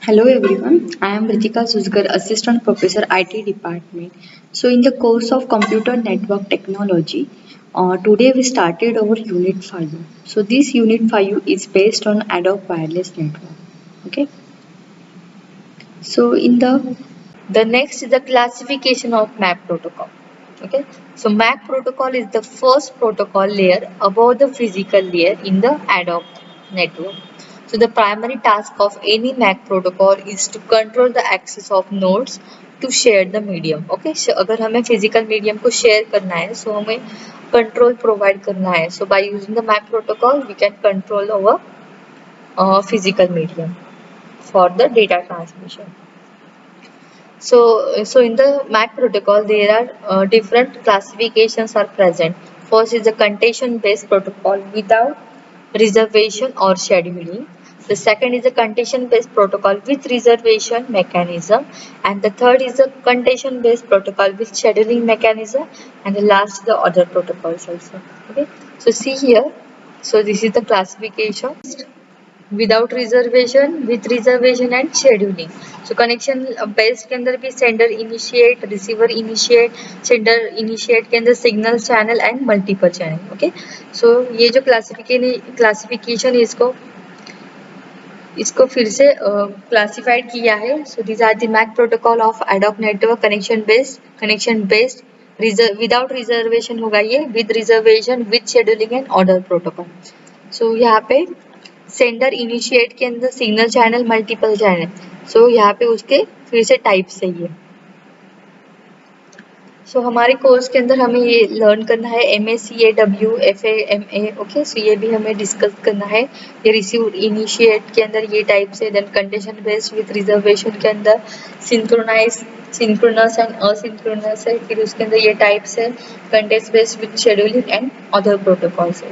Hello everyone, I am Ritika Susgar, Assistant Professor IT Department. So in the course of Computer Network Technology, today we started our Unit 5. So this Unit 5 is based on Adobe Wireless Network. Okay. So in The next is the classification of MAC protocol. Okay, so MAC protocol is the first protocol layer above the physical layer in the ADOP network. So the primary task of any MAC protocol is to control the access of nodes to share the medium. Okay, so अगर हमें physical medium को share करना है, so हमें control provide करना है. So by using the MAC protocol, we can control our physical medium for the data transmission. So in the MAC protocol, there are different classifications are present. First is the contention-based protocol without reservation or scheduling. The second is the contention-based protocol with reservation mechanism, and the third is the contention-based protocol with scheduling mechanism, and the last the other protocols also. Okay. So see here. So this is the classification without reservation, with reservation and scheduling. So connection based के अंदर भी sender initiate, receiver initiate, sender initiate के अंदर signal channel and multiple channel. Okay. So ये जो classification है इसको फिर से classified किया है. So these are the MAC protocol of ad hoc network connection based without reservation होगा ये, with reservation, with scheduling and order protocol. So यहाँ पे सेंडर इनिशिएट के अंदर सिग्नल चैनल मल्टीपल चैनल. सो यहाँ पे उसके फिर से टाइप्स है ये. सो हमारे कोर्स के अंदर हमें ये लर्न करना है MACAW FAMA. ओके, सो ये भी हमें डिस्कस करना है. ये रिसीव इनिशिएट के अंदर ये टाइप्स है. Then condition based with reservation के अंदर सिंक्रोनस एंड असिंक्रोनस है. फिर उसके अंदर ये टाइप्स है context based with scheduling and other protocols है.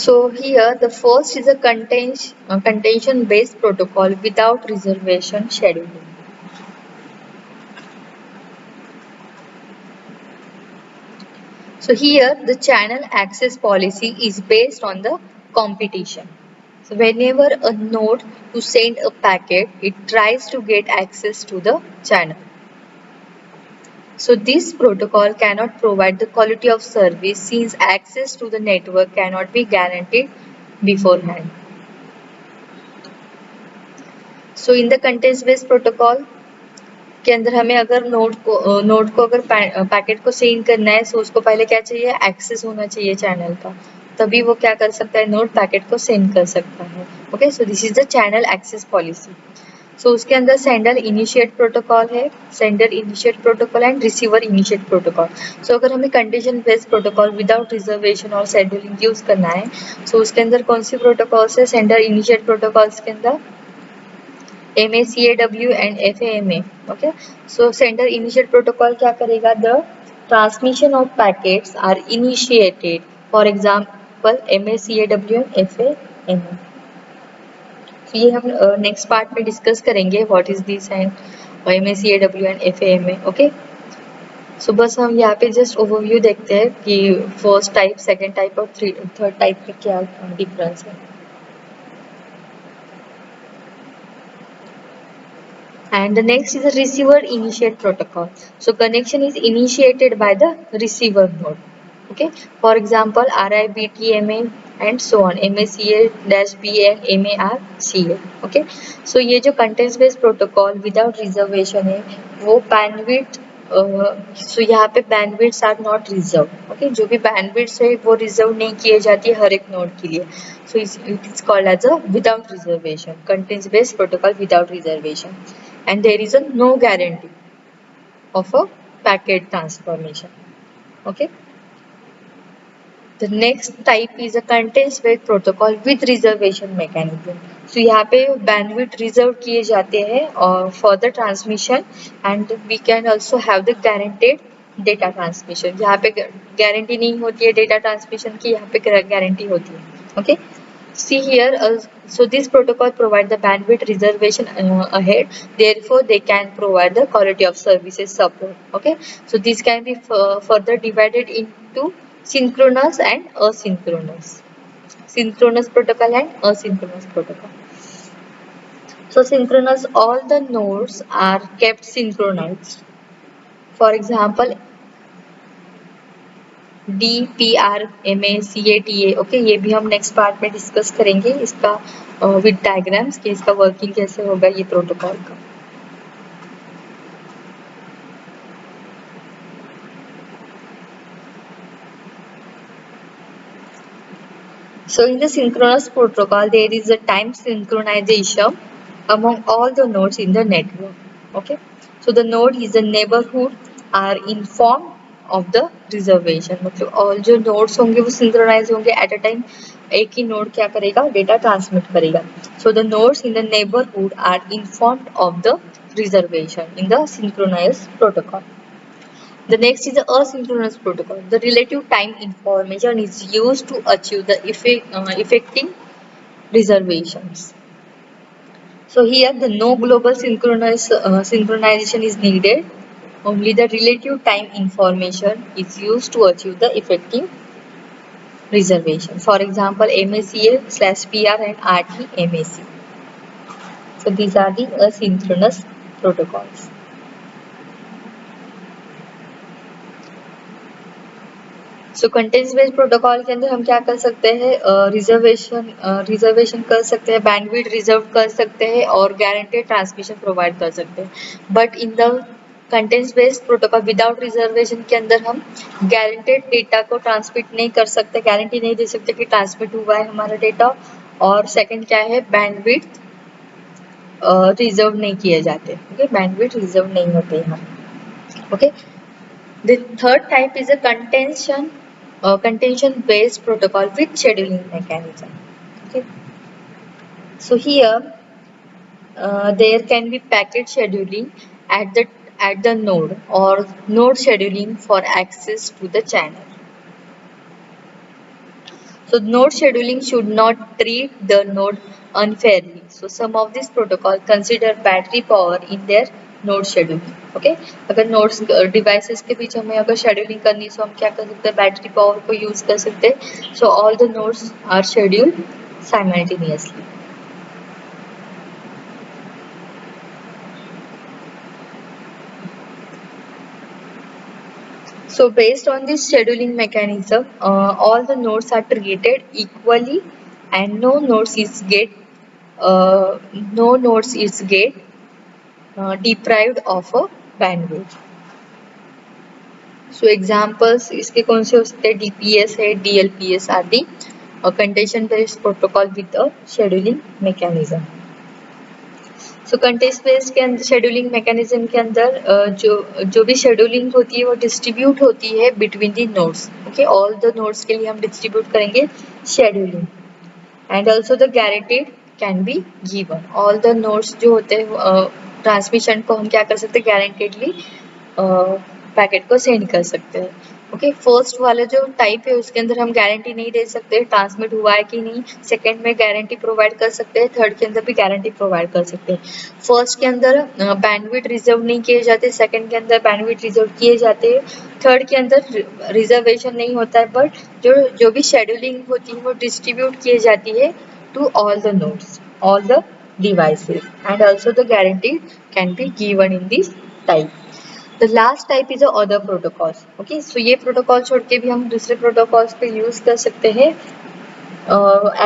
So here the first is a contention based protocol without reservation scheduling. So here the channel access policy is based on the competition. So whenever a node to send a packet, it tries to get access to the channel. So this protocol cannot provide the quality of service since access to the network cannot be guaranteed beforehand. So in the context based protocol के अंदर हमें अगर node को अगर packet को send करना है, सो उसको पहले क्या चाहिए, एक्सेस होना चाहिए चैनल का, तभी वो क्या कर सकता है, नोड पैकेट को सेंड कर सकता है. Okay, so this is the channel access policy. So उसके अंदर सेंडर इनिशिएट प्रोटोकॉल है, sender initiate protocol and receiver initiate protocol. So अगर हमें condition based protocol without reservation और शेड्यूलिंग यूज करना है, सो उसके अंदर कौन सी प्रोटोकॉल्स है, सेंडर इनिशिएट प्रोटोकॉल्स के अंदर MACAW and FAMA. Okay, so sender initiate protocol क्या करेगा, the transmission of packets are initiated, for example MACAW and FAMA. so ये हम नेक्स्ट पार्ट में डिस्कस करेंगे what is this and MACAW and FAMA. Okay, so बस हम यहाँ पे जस्ट ओवरव्यू देखते हैं कि फर्स्ट टाइप, सेकेंड टाइप और थर्ड टाइप में क्या डिफरेंस है. And the next is the receiver initiate protocol. So connection is initiated by the receiver node. Okay, for example RIBTMA and so on, MACA-BA and MARCA. Okay, so ये जो context based protocol without reservation है, वो bandwidth so यहाँ पे bandwidth are not reserve. Okay, जो भी bandwidth है वो रिजर्व नहीं किए जाती है हर एक नोड के लिए. So it is called as a without reservation, content based protocol without reservation, and there is a no guarantee of a packet transformation. Okay, the next type is a context based protocol with reservation mechanism. So यहाँ पे bandwidth reserve किए जाते हैं for the transmission, and we can also have the guaranteed data transmission. यहाँ पे guarantee नहीं होती है डेटा ट्रांसमिशन की, यहाँ पे गारंटी होती है. Okay, See here, so this protocol provide the bandwidth reservation ahead. Therefore, they can provide the quality of services support. Okay, so this can be further divided into synchronous and asynchronous. Synchronous protocol and asynchronous protocol. So synchronous, all the nodes are kept synchronized. For example, DPRMA CATA, okay, ये भी हम next part में discuss करेंगे इसका with diagrams कि इसका working कैसे होगा ये प्रोटोकॉल का. So in the synchronous protocol, there is a time synchronization among all the nodes in the network. Okay, so the node is the neighborhood are informed of the reservation. मतलब all जो nodes होंगे वो synchronize होंगे at a time. एक ही node क्या करेगा, data transmit करेगा. So the nodes in the neighborhood are informed of the reservation in the synchronous protocol. The next is the asynchronous protocol. The relative time information is used to achieve the effecting reservations. So here the no global synchronization is needed. Only the relative time information is used to achieve the effecting reservation. For example, MACA/PR and RTMAC. So these are the asynchronous protocols. So contents based protocol के अंदर हम क्या कर सकते हैं, reservation कर सकते हैं, बैंडविड्थ रिजर्व कर सकते हैं और गारंटेड ट्रांसमिशन प्रोवाइड कर सकते हैं. But in the contents based protocol without reservation के अंदर हम गारंटेड डेटा को ट्रांसमिट नहीं कर सकते, गारंटी नहीं दे सकते कि ट्रांसमिट हुआ है हमारा डेटा. और सेकंड क्या है, बैंडविड्थ रिजर्व नहीं किए जाते. ओके, बैंडविड्थ रिजर्व नहीं होते यहाँ. Okay, the third type is a contention based protocol with scheduling mechanism. Okay, so here there can be packet scheduling at the node or node scheduling for access to the channel. So node scheduling should not treat the node unfairly. So some of these protocol consider battery power in their node scheduling. Okay, अगर nodes devices के बीच हमें अगर scheduling करनी तो हम क्या कर सकते हैं, बैटरी पावर को यूज कर सकते हैं. So all the nodes are scheduled simultaneously. So based on this scheduling mechanism, all the nodes are treated equally and no nodes is get deprived of a bandwidth. So examples इसके कौन से हो सकते हैं, DPS है, DLPS आदि, और contention based protocol with a scheduling mechanism. So context based के अंदर शेड्यूलिंग मैकेनिज्म के अंदर जो भी शेड्यूलिंग होती है वो डिस्ट्रीब्यूट होती है between the nodes. Okay, all the nodes के लिए हम डिस्ट्रीब्यूट करेंगे scheduling. And also the guaranteed can be given. All the nodes जो होते हैं ट्रांसमिशन को हम क्या कर सकते हैं, गारंटेडली पैकेट को सेंड कर सकते हैं. ओके, फर्स्ट वाला जो टाइप है उसके अंदर हम गारंटी नहीं दे सकते ट्रांसमिट हुआ है कि नहीं. सेकंड में गारंटी प्रोवाइड कर सकते हैं, थर्ड के अंदर भी गारंटी प्रोवाइड कर सकते हैं. फर्स्ट के अंदर बैंडविड्थ रिजर्व नहीं किए जाते, सेकंड के अंदर बैंडविड्थ रिजर्व किए जाते हैं, थर्ड के अंदर रिजर्वेशन नहीं होता है, बट जो भी शेड्यूलिंग होती है वो डिस्ट्रीब्यूट किए जाती है to all the nodes, all the devices, and also the guarantee can be given in this type. The last type is the other protocols. Okay, so ये प्रोटोकॉल छोड़ के भी हम दूसरे प्रोटोकॉल्स पे यूज कर सकते हैं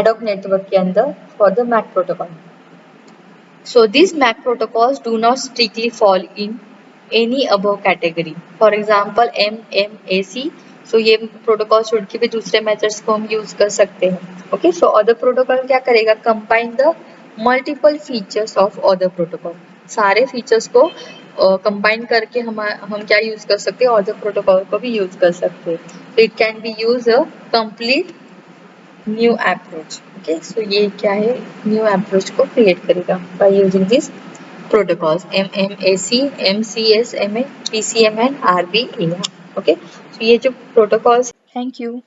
एडॉक नेटवर्क के अंदर for the MAC protocol. So these MAC protocols do not strictly fall in any above category. For example, MMAC. So ये प्रोटोकॉल छोड़ के भी दूसरे मेथड्स को हम यूज कर सकते हैं. ओके, सो अदर प्रोटोकॉल क्या करेगा, combine the multiple features of other protocol. सारे फीचर्स को कंबाइन करके हम क्या यूज कर सकते हैं, अदर प्रोटोकॉल को भी यूज कर सकते हैं. तो it can be use a complete new approach. Okay, so ये क्या है, न्यू अप्रोच को क्रिएट करेगा by using this protocols MMAC, MCS, MA, PCM and RBAR. Okay, so ये जो प्रोटोकॉल्स. Thank you.